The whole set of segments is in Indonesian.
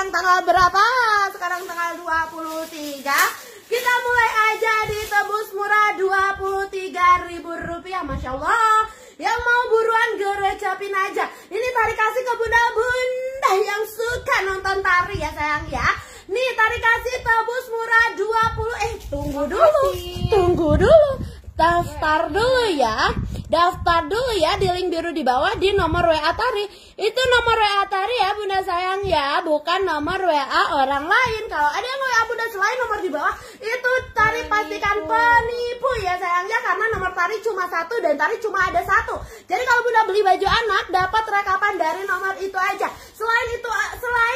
sekarang tanggal berapa? Sekarang tanggal 23. Kita mulai aja di tebus murah Rp23.000. Masya Allah. Yang mau buruan gerecapin aja. Ini tarik kasih ke bunda-bunda yang suka nonton tari ya sayang ya. Nih tarik kasih tebus murah 20. Tunggu dulu. Daftar dulu ya. Daftar dulu ya di link biru di bawah di nomor WA Tari. Itu nomor WA Tari ya bunda sayang ya, bukan nomor WA orang lain. Kalau ada yang WA bunda selain nomor di bawah, itu Tari pastikan penipu ya sayangnya, karena nomor Tari cuma satu dan Tari cuma ada satu. Jadi kalau bunda beli baju anak, dapat rekapan dari nomor itu aja. Selain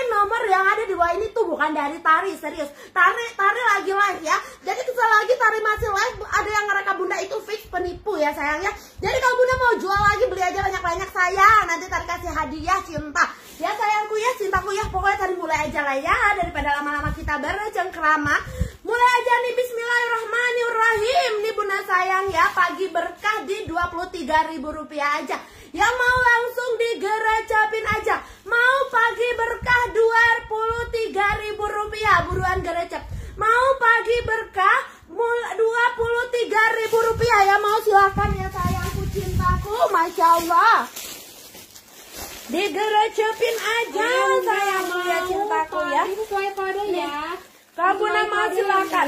nomor yang ada di bawah ini tuh bukan dari Tari, serius. Tari lagi live ya. Jadi selagi Tari masih live, ada yang ngerekam bunda itu fix penipu ya sayangnya. Jadi kalau bunda mau jual lagi, beli aja banyak-banyak sayang. Nanti Tari kasih hadiah cinta. Ya sayangku ya, cintaku ya. Pokoknya Tari mulai aja lah ya. Daripada lama-lama kita bercengkrama. Mulai aja nih, bismillahirrahmanirrahim. Nih bunda sayang ya, pagi berkah di Rp23.000 aja. Yang mau langsung digerecapin aja. Mau pagi berkah Rp23.000. Buruan gerecap. Mau pagi berkah Rp23.000 ya. Mau silakan ya sayangku cintaku. Masya Allah. Digerecapin aja sayangku ya cintaku ya. Sesuai kode ya. Kalau bunda mau silakan.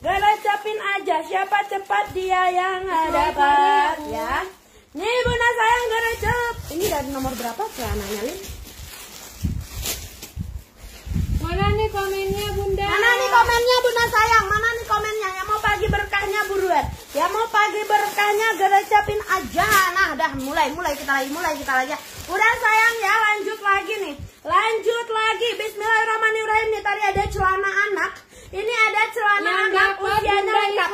Gerecapin aja. Siapa cepat dia yang dapat ya. Nih bunda sayang gerecap. Ini dari nomor berapa celananya nih? Mana nih komennya bunda? Mana nih komennya bunda sayang? Mana nih komennya? Yang mau pagi berkahnya buruan. Yang mau pagi berkahnya gerecapin aja. Nah dah mulai kita lagi. Udah sayang ya, lanjut lagi nih. Lanjut lagi. Bismillahirrahmanirrahim. Nih tadi ada celana anak. Ini ada celana anak usianya lengkap.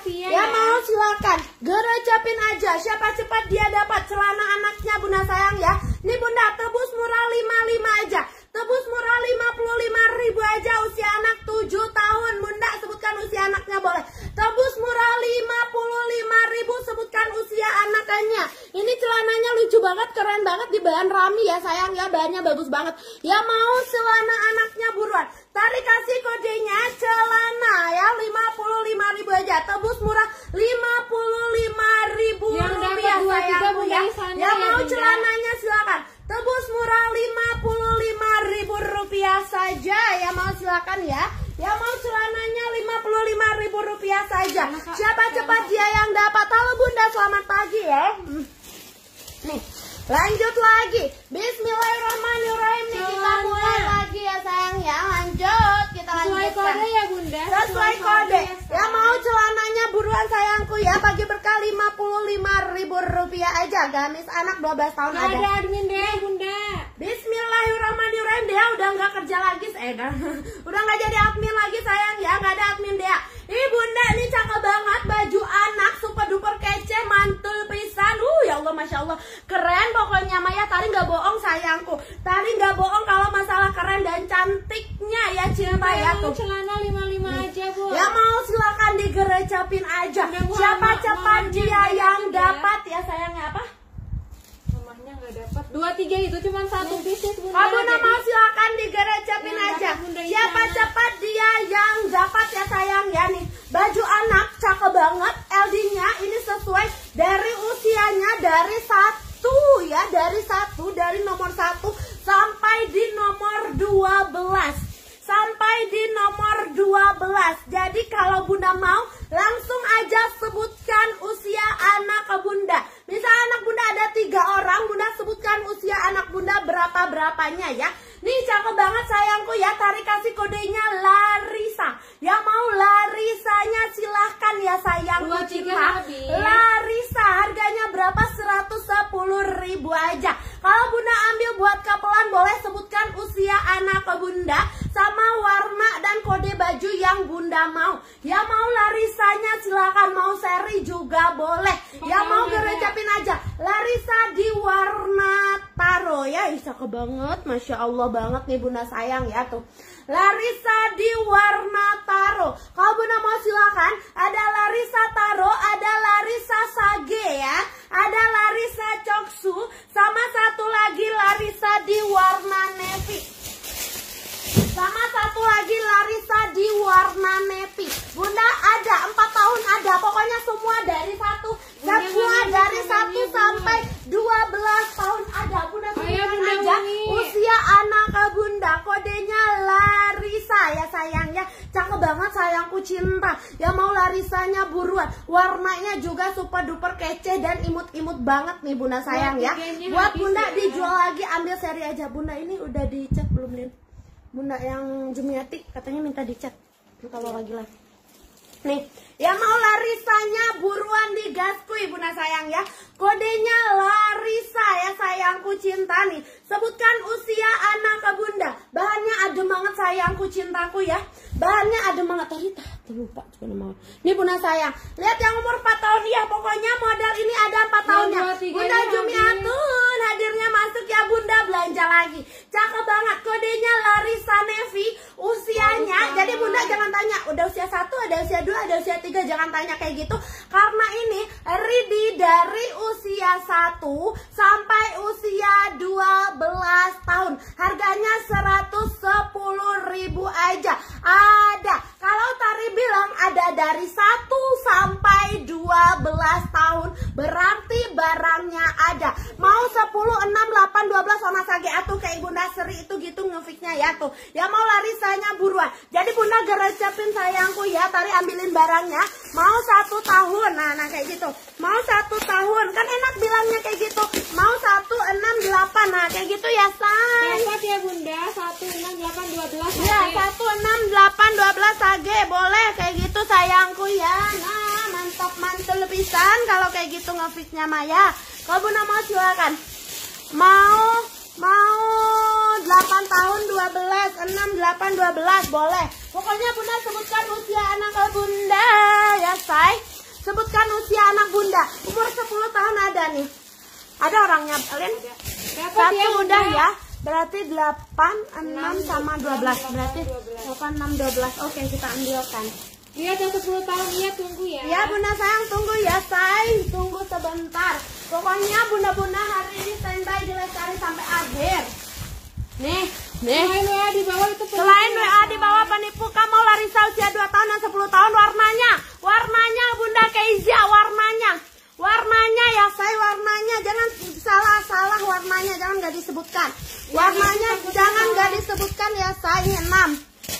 Ya mau silakan. Gerecapin aja. Siapa cepat dia dapat celana anaknya bunda sayang ya. Nih bunda tebus murah 55 aja. Tebus murah Rp55.000 aja, usia anak 7 tahun. Bunda sebutkan usia anaknya boleh. Tebus murah Rp55.000, sebutkan usia anaknya. Ini celananya lucu banget, keren banget, di bahan rami ya sayang ya, bahannya bagus banget. Ya mau celana anaknya buruan. Tari kasih kodenya celana ya, Rp55.000 aja. Tebus murah Rp55.000 sayangku ya. Ya mau celananya silakan. Tebus murah Rp55.000 saja. Ya mau silakan ya. Ya mau celananya Rp55.000 saja. Siapa cepat dia yang dapat. Halo bunda, selamat pagi ya. Nih, lanjut lagi. Bismillahirrahmanirrahim. Nih kita mulai lagi ya sayang ya. Lanjut, kita lanjutkan. Sesuai kode ya bunda. Sesuai kode. Ya mau celananya buruan sayangku ya. Pagi berkah Rp55.000 aja. Gamis anak 12 tahun ada. Ada admin deh bunda. Bismillahirrahmanirrahim. Dia udah nggak kerja lagi, udah nggak jadi admin lagi sayang ya, nggak ada admin dia. Ini bunda, ini cakep banget baju anak, super duper kece, mantul pisan. Ya Allah, masya Allah, keren pokoknya Maya. Tari nggak bohong sayangku, Tari nggak bohong kalau masalah keren dan cantiknya ya cinta ya tuh. Celana 55 aja bu. Ya mau silakan digerecapin aja. Siapa cepat dia yang dapat ya sayangnya apa? Dapat 23 itu cuma satu pieces bunda. Kamu nama silakan digerecapin aja. Siapa cepat dia yang dapat ya sayang ya nih. Baju anak cakep banget, LD-nya ini sesuai dari usianya dari 1 ya, dari nomor 1 sampai di nomor 12. Sampai di nomor 12. Jadi kalau bunda mau langsung aja sebutkan usia anak ke bunda. Misal anak bunda ada 3 orang, bunda sebutkan usia anak bunda berapa-berapanya ya. Nih cakep banget sayangku ya. Tari kasih kodenya Larissa. Yang mau Larissanya silahkan ya sayangku cinta. Larissa harganya berapa? Rp110.000 aja. Kalau bunda ambil buat kapelan boleh sebutkan usia anak ke bunda sama warna dan kode baju yang bunda mau. Ya mau Larissanya silakan, mau seri juga boleh. Ya mau gerecapin aja. Larissa di warna taro ya. Cakep banget, masya Allah banget nih bunda sayang ya tuh. Larissa di warna taro. Kalau bunda mau silakan. Ada Larissa taro, ada Larissa sage ya, ada Larissa coksu, sama satu lagi Larissa di warna navy. warna navy. Bunda ada 4 tahun ada. Pokoknya semua dari 1 sampai 12 tahun ada. Bunda sebutkan aja usia anak Bunda. Kodenya Larisa ya sayang ya. Cakep banget sayangku cinta. Ya mau Larisanya buruan. Warnanya juga super duper kece dan imut-imut banget nih Bunda sayang ya. Buat Bunda dijual lagi, ambil seri aja. Bunda ini udah dicat belum Lin? Bunda yang Jumiati katanya minta dicat kalau lagi live. Nih, ya mau Larisanya buruan digaskui Bunda sayang ya. Kodenya Larisa ya sayangku cinta nih. Sebutkan usia anak Bunda. Bahannya adem banget sayangku cintaku ya. Bahannya adem banget tadi lupa coba nama. Nih Bunda sayang, lihat yang umur 4 tahun ya. Pokoknya model ini ada 4 tahunnya. Bunda Jumiatun hadirnya masuk ya Bunda, belanja lagi. Cakep banget, kodenya Larisa Navy. Usianya, jadi Bunda jangan tanya udah usia 1, ada usia 2, ada usia 3, jangan tanya kayak gitu. Karena ini ready dari usia 1 sampai usia 12 tahun. Harganya 110.000 aja. Ada. Kalau Tari bilang ada dari 1 sampai 12 tahun, berarti barangnya ada. Mau 10, 6, 8, 12 sama sage atuh kayak Bunda Seri itu gitu ngefiknya ya tuh. Ya mau Larisanya buruan. Jadi Bunda gerecepin sayangku ya, Tari ambilin barangnya. Mau 1 tahun, nah kayak gitu. Mau 1 tahun, kan enak bilangnya kayak gitu. Mau 1, 6, 8, nah kayak gitu ya say. Dapat ya Bunda, 1, 6, 8, 12 sage. Ya 1, 6, 8, 12 sage, boleh kayak gitu sayangku ya. Nah mantap mantul pisan kalau kayak gitu ngefiknya Maya. Kalau Bunda mau silakan. Mau 8 tahun 12, 6, 8, 12 boleh. Pokoknya Bunda sebutkan usia anak Bunda ya say. Sebutkan usia anak Bunda. Umur 10 tahun ada nih. Ada orangnya Lin? Satu udah ya. Berarti 8, 6 sama 12. Berarti 8, 6, 12. Oke kita ambilkan. Iya yang 10 tahun ya, tunggu ya. Ya Bunda sayang tunggu ya say. Tunggu sebentar. Pokoknya Bunda-bunda hari ini standby di Lestari sampai akhir. Nih. Selain WA di bawah itu penipu. Selain WA di bawah penipu, kamu Larisa usia 2 tahun dan 10 tahun warnanya Bunda Keiza warnanya ya say, warnanya jangan salah warnanya, jangan nggak disebutkan. Warnanya jangan nggak disebutkan ya say. Ini 6.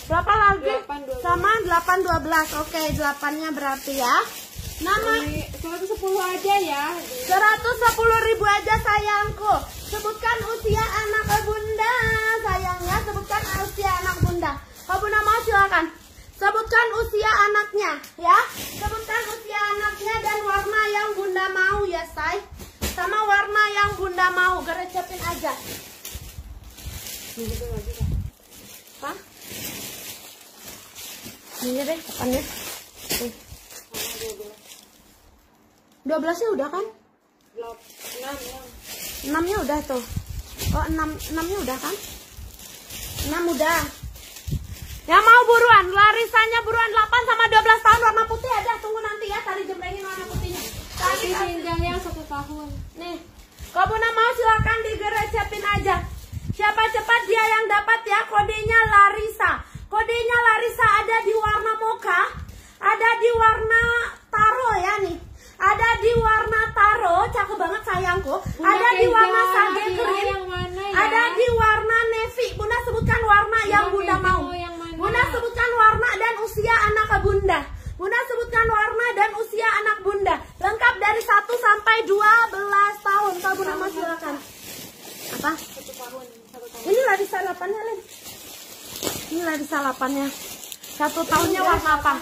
Berapa lagi? 8, 12. Sama 8, 12. Oke 8-nya berarti ya. Nama 110 aja ya. 110.000 aja sayangku. Sebutkan usia anak Bunda sayangnya. Sebutkan usia anak Bunda. Kalau Bunda mau silakan. Sebutkan usia anaknya ya. Sebutkan usia anaknya dan warna yang Bunda mau ya say. Sama warna yang Bunda mau. Gerecepin aja. Apa? Ini deh kapannya. 12-nya udah kan? 6-nya udah tuh. Oh 6-nya udah kan? 6 udah. Ya mau buruan, Larisanya buruan 8 sama 12 tahun warna putih ada. Tunggu nanti ya, Tari jembrengin warna putihnya. Tapi pinjamnya 1 tahun. Nih, kalau Bunda mau silakan digerecepin aja. Siapa cepat dia yang dapat ya. Kodenya Larisa. Kodenya Larisa ada di warna mocha, ada di warna taro ya nih. Ada di warna taro, cakep banget sayangku. Ada di warna sage krim. Ada di warna navy. Bunda sebutkan warna yang Bunda mau. Bunda sebutkan warna dan usia anak Bunda. Bunda sebutkan warna dan usia anak Bunda. Lengkap dari 1 sampai 12 tahun. Kalau Bunda mau silakan. Apa? 1 tahun. Ini Larisa 8-nya, Len. Ini Larisa 8-nya. 1 tahunnya warna apa?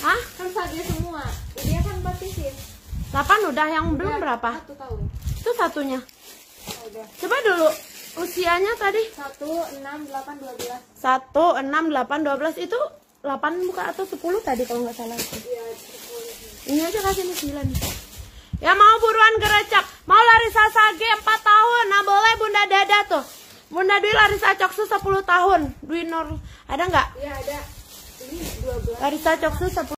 Hah? Kan sage semua. Dia kan batisin. 8 udah, yang belum berapa? 1 tahun. Itu satunya. Udah. Coba dulu usianya tadi. 1, 6, 8, 12. 1, 6, 8, 12 itu 8 bukan atau 10 tadi kalau nggak salah itu. Iya, 10. Ini aja kasih nih 9. Ya mau buruan gerecek. Mau Larisa Sage 4 tahun. Nah boleh Bunda Dada tuh. Bunda Dwi Larisa Coksu 10 tahun. Dwi Nur ada nggak? Iya ada. Ini 12. Larisa Coksu 10